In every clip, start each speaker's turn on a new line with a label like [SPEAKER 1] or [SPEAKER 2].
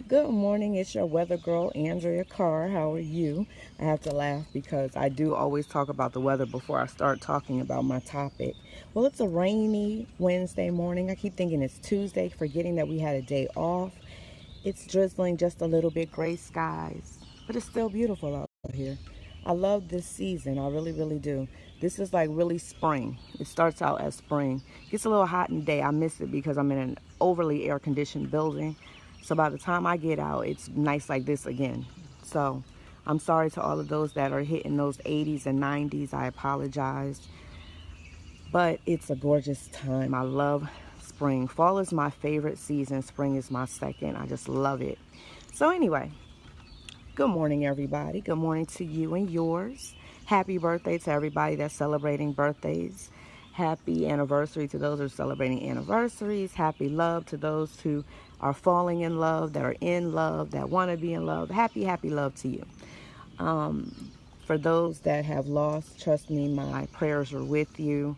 [SPEAKER 1] Good morning, it's your weather girl, Andrea Carr. How are you? I have to laugh because I do always talk about the weather before I start talking about my topic. Well, it's a rainy Wednesday morning. I keep thinking it's Tuesday, forgetting that we had a day off. It's drizzling just a little bit, gray skies, but it's still beautiful out here. I love this season. I really, really do. This is like really spring. It starts out as spring. Gets a little hot in the day. I miss it because I'm in an overly air conditioned building. So by the time I get out, it's nice like this again. So I'm sorry to all of those that are hitting those 80s and 90s. I apologize. But it's a gorgeous time. I love spring. Fall is my favorite season. Spring is my second. I just love it. So anyway, good morning, everybody. Good morning to you and yours. Happy birthday to everybody that's celebrating birthdays. Happy anniversary to those who are celebrating anniversaries. Happy love to those who are falling in love, that are in love, that want to be in love. Happy, happy love to you. For those that have lost, trust me, my prayers are with you.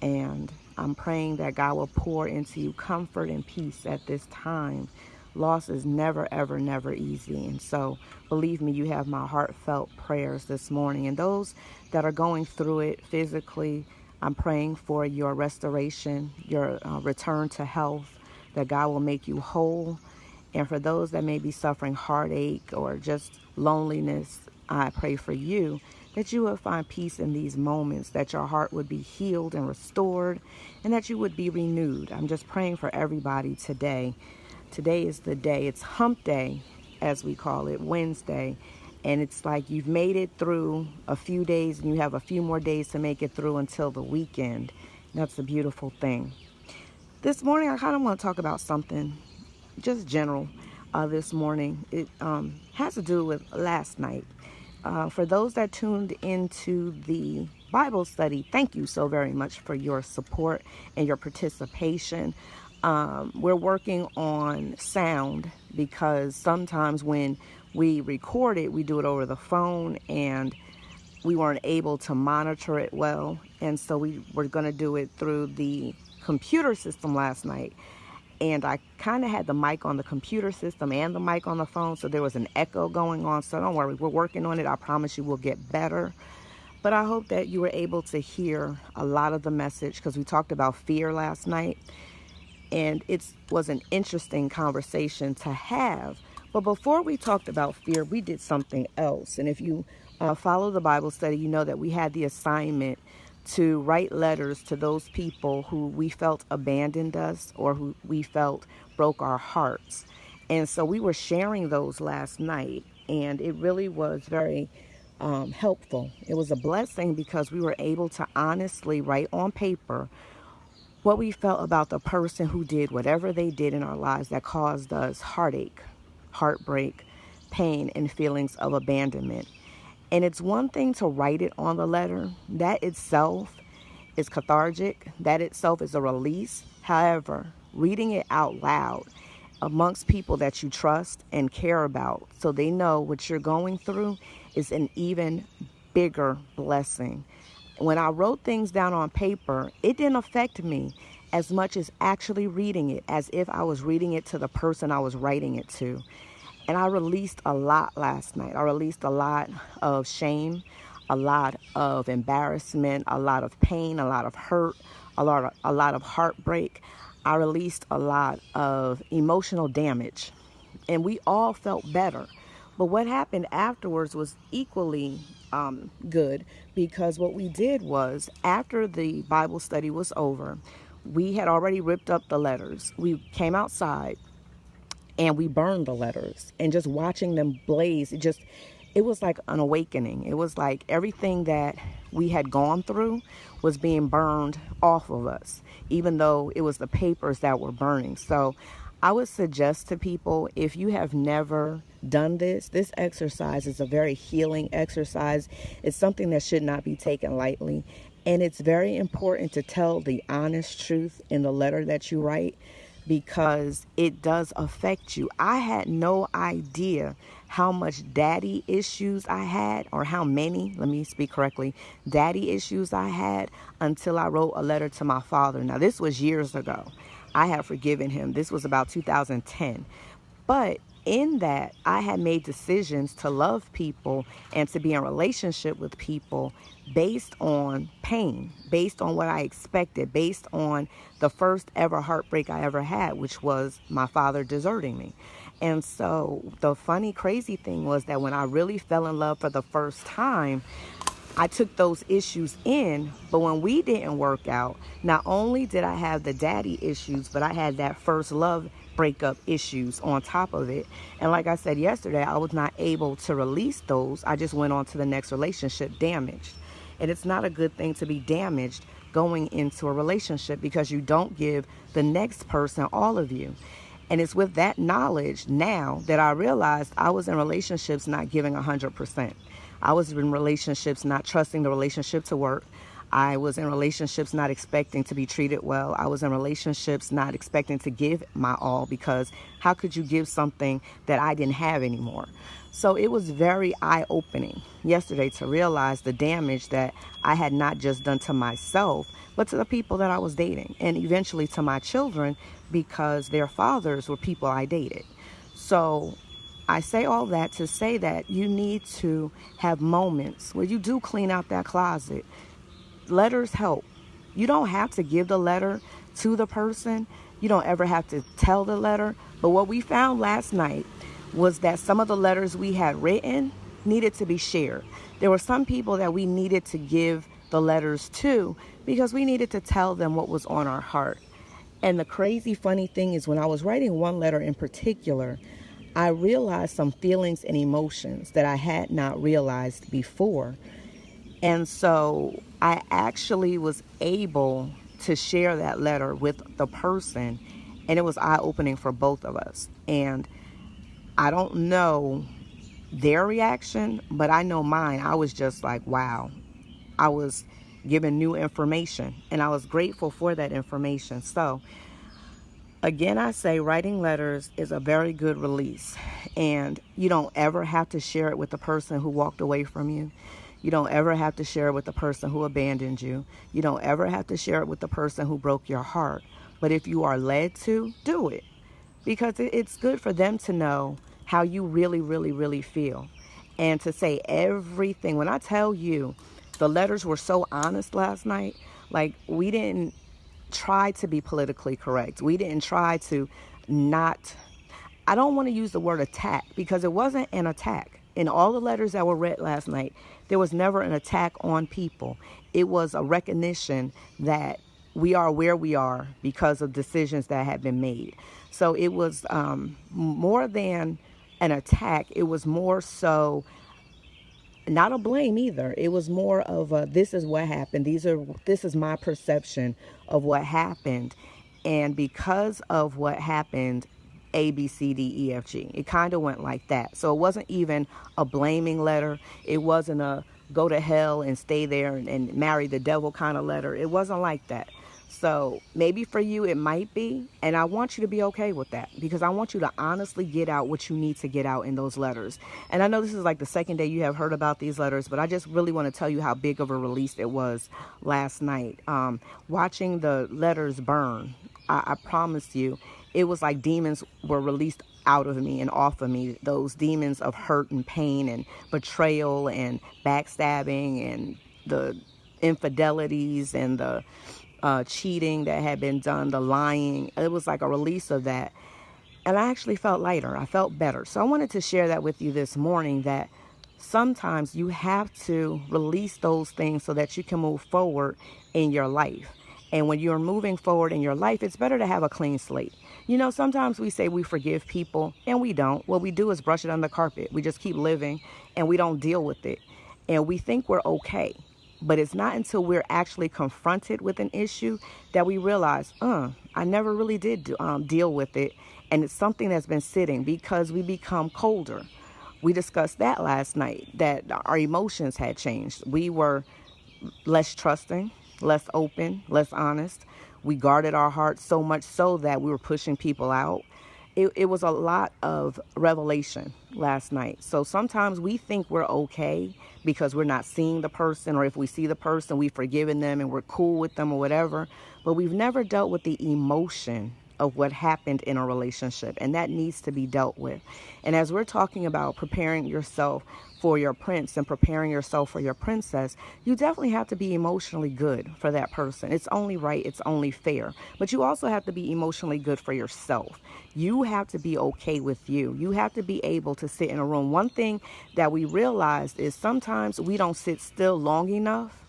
[SPEAKER 1] And I'm praying that God will pour into you comfort and peace at this time. Loss is never, ever, never easy. And so, believe me, you have my heartfelt prayers this morning. And those that are going through it physically, I'm praying for your restoration, your return to health, that God will make you whole. And for those that may be suffering heartache or just loneliness, I pray for you that you would find peace in these moments, that your heart would be healed and restored, and that you would be renewed. I'm just praying for everybody today. Today is the day. It's hump day, as we call it, Wednesday. And it's like you've made it through a few days and you have a few more days to make it through until the weekend. That's a beautiful thing. This morning, I kind of want to talk about something just general this morning. It has to do with last night. For those that tuned into the Bible study, thank you so very much for your support and your participation. We're working on sound because sometimes when we record it, we do it over the phone and we weren't able to monitor it well. And so we were going to do it through the computer system last night. And I kind of had the mic on the computer system and the mic on the phone, so there was an echo going on. So don't worry, we're working on it. I promise you we'll get better. But I hope that you were able to hear a lot of the message because we talked about fear last night. And it was an interesting conversation to have. But before we talked about fear, we did something else. And if you follow the Bible study, you know that we had the assignment to write letters to those people who we felt abandoned us or who we felt broke our hearts. And so we were sharing those last night, and it really was very helpful. It was a blessing because we were able to honestly write on paper what we felt about the person who did whatever they did in our lives that caused us heartache, heartbreak, pain, and feelings of abandonment. And it's one thing to write it on the letter. That itself is cathartic. That itself is a release. However, reading it out loud amongst people that you trust and care about so they know what you're going through is an even bigger blessing. When I wrote things down on paper, it didn't affect me as much as actually reading it, as if I was reading it to the person I was writing it to. And I released a lot last night. I released a lot of shame, a lot of embarrassment, a lot of pain, a lot of hurt, a lot of heartbreak. I released a lot of emotional damage. And we all felt better. But what happened afterwards was equally good because what we did was after the Bible study was over, we had already ripped up the letters. We came outside and we burned the letters, and just watching them blaze, it was like an awakening. It was like everything that we had gone through was being burned off of us, even though it was the papers that were burning. So I would suggest to people, if you have never done this exercise is a very healing exercise. It's something that should not be taken lightly. And it's very important to tell the honest truth in the letter that you write, because it does affect you. I had no idea how much daddy issues I had, or how many, let me speak correctly, daddy issues I had until I wrote a letter to my father. Now, this was years ago. I have forgiven him. This was about 2010. But in that, I had made decisions to love people and to be in relationship with people based on pain, based on what I expected, based on the first ever heartbreak I ever had, which was my father deserting me. And so the funny, crazy thing was that when I really fell in love for the first time, I took those issues in, but when we didn't work out, not only did I have the daddy issues, but I had that first love breakup issues on top of it. And like I said yesterday, I was not able to release those. I just went on to the next relationship damaged. And it's not a good thing to be damaged going into a relationship, because you don't give the next person all of you. And it's with that knowledge now that I realized I was in relationships not giving 100%. I was in relationships not trusting the relationship to work. I was in relationships not expecting to be treated well. I was in relationships not expecting to give my all, because how could you give something that I didn't have anymore? So it was very eye-opening yesterday to realize the damage that I had not just done to myself, but to the people that I was dating, and eventually to my children, because their fathers were people I dated. So I say all that to say that you need to have moments where you do clean out that closet. Letters help. You don't have to give the letter to the person. You don't ever have to tell the letter. But what we found last night was that some of the letters we had written needed to be shared. There were some people that we needed to give the letters to because we needed to tell them what was on our heart. And the crazy funny thing is, when I was writing one letter in particular, I realized some feelings and emotions that I had not realized before. And so I actually was able to share that letter with the person, and it was eye-opening for both of us. And I don't know their reaction, but I know mine. I was just like, wow. I was given new information, and I was grateful for that information. So again, I say writing letters is a very good release, and you don't ever have to share it with the person who walked away from you. You don't ever have to share it with the person who abandoned you. You don't ever have to share it with the person who broke your heart. But if you are led to, do it, because it's good for them to know how you really, really, really feel, and to say everything. When I tell you, the letters were so honest last night. Like, we didn't try to be politically correct. We didn't try to not, I don't want to use the word attack, because it wasn't an attack. In all the letters that were read last night, there was never an attack on people. It was a recognition that we are where we are because of decisions that have been made. So it was more than an attack. It was more so not a blame either. It was more of a, this is what happened. This is my perception of what happened. And because of what happened, A, B, C, D, E, F, G. It kind of went like that. So it wasn't even a blaming letter. It wasn't a go to hell and stay there and marry the devil kind of letter. It wasn't like that. So maybe for you it might be, and I want you to be okay with that, because I want you to honestly get out what you need to get out in those letters. And I know this is like the second day you have heard about these letters, but I just really want to tell you how big of a release it was last night. Watching the letters burn, I promise you, it was like demons were released out of me and off of me. Those demons of hurt and pain and betrayal and backstabbing and the infidelities and the cheating that had been done, the lying. It was like a release of that. And I actually felt lighter. I felt better. So I wanted to share that with you this morning, that sometimes you have to release those things so that you can move forward in your life. And when you're moving forward in your life, it's better to have a clean slate. You know, sometimes we say we forgive people, and we don't. What we do is brush it under the carpet. We just keep living, and we don't deal with it. And we think we're okay. But it's not until we're actually confronted with an issue that we realize, I never really did deal with it. And it's something that's been sitting, because we become colder. We discussed that last night, that our emotions had changed. We were less trusting, less open, less honest. We guarded our hearts so much so that we were pushing people out. It was a lot of revelation last night. So sometimes we think we're okay because we're not seeing the person, or if we see the person, we've forgiven them and we're cool with them or whatever. But we've never dealt with the emotion of what happened in a relationship, and that needs to be dealt with. And as we're talking about preparing yourself for your prince and preparing yourself for your princess, you definitely have to be emotionally good for that person. It's only right, it's only fair. But you also have to be emotionally good for yourself. You have to be okay with you. You have to be able to sit in a room. One thing that we realized is sometimes we don't sit still long enough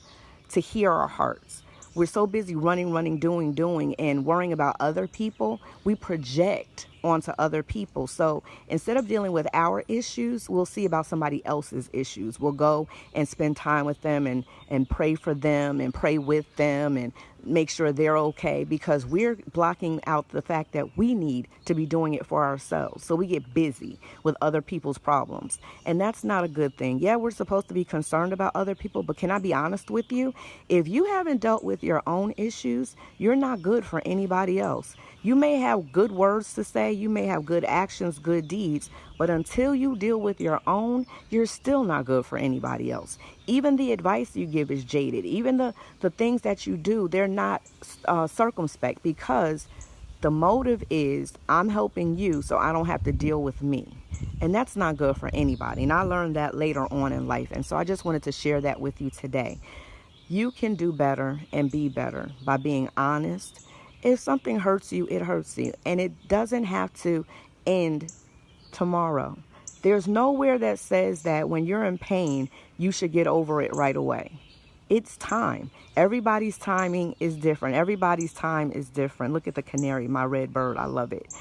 [SPEAKER 1] to hear our hearts. We're so busy running, doing, and worrying about other people. We project onto other people. So instead of dealing with our issues, we'll see about somebody else's issues. We'll go and spend time with them and pray for them and pray with them and make sure they're okay, because we're blocking out the fact that we need to be doing it for ourselves. So we get busy with other people's problems, and that's not a good thing. Yeah, we're supposed to be concerned about other people, but can I be honest with you? If you haven't dealt with your own issues, you're not good for anybody else. You may have good words to say, you may have good actions, good deeds, but until you deal with your own, you're still not good for anybody else. Even the advice you give is jaded. Even the things that you do, they're not circumspect, because the motive is I'm helping you so I don't have to deal with me. And that's not good for anybody. And I learned that later on in life. And so I just wanted to share that with you today. You can do better and be better by being honest. If something hurts you, it hurts you. And it doesn't have to end tomorrow. There's nowhere that says that when you're in pain, you should get over it right away. It's time. Everybody's timing is different. Everybody's time is different. Look at the canary, my red bird. I love it.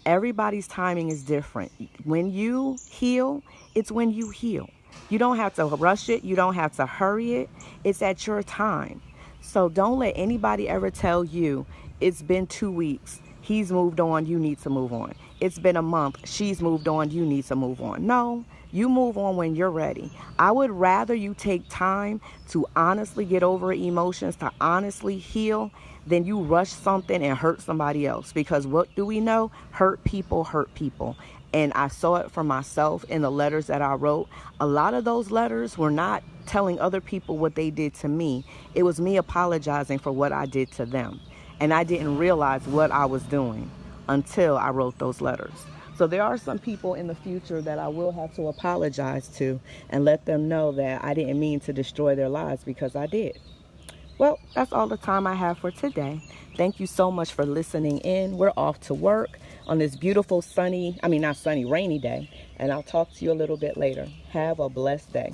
[SPEAKER 1] Everybody's timing is different. When you heal, it's when you heal. You don't have to rush it. You don't have to hurry it. It's at your time. So don't let anybody ever tell you it's been 2 weeks. He's moved on. You need to move on. It's been a month. She's moved on. You need to move on. No, you move on when you're ready. I would rather you take time to honestly get over emotions, to honestly heal, than you rush something and hurt somebody else. Because what do we know? Hurt people hurt people. And I saw it for myself in the letters that I wrote. A lot of those letters were not telling other people what they did to me. It was me apologizing for what I did to them. And I didn't realize what I was doing until I wrote those letters. So there are some people in the future that I will have to apologize to and let them know that I didn't mean to destroy their lives, because I did. Well, that's all the time I have for today. Thank you so much for listening in. We're off to work on this beautiful rainy day. And I'll talk to you a little bit later. Have a blessed day.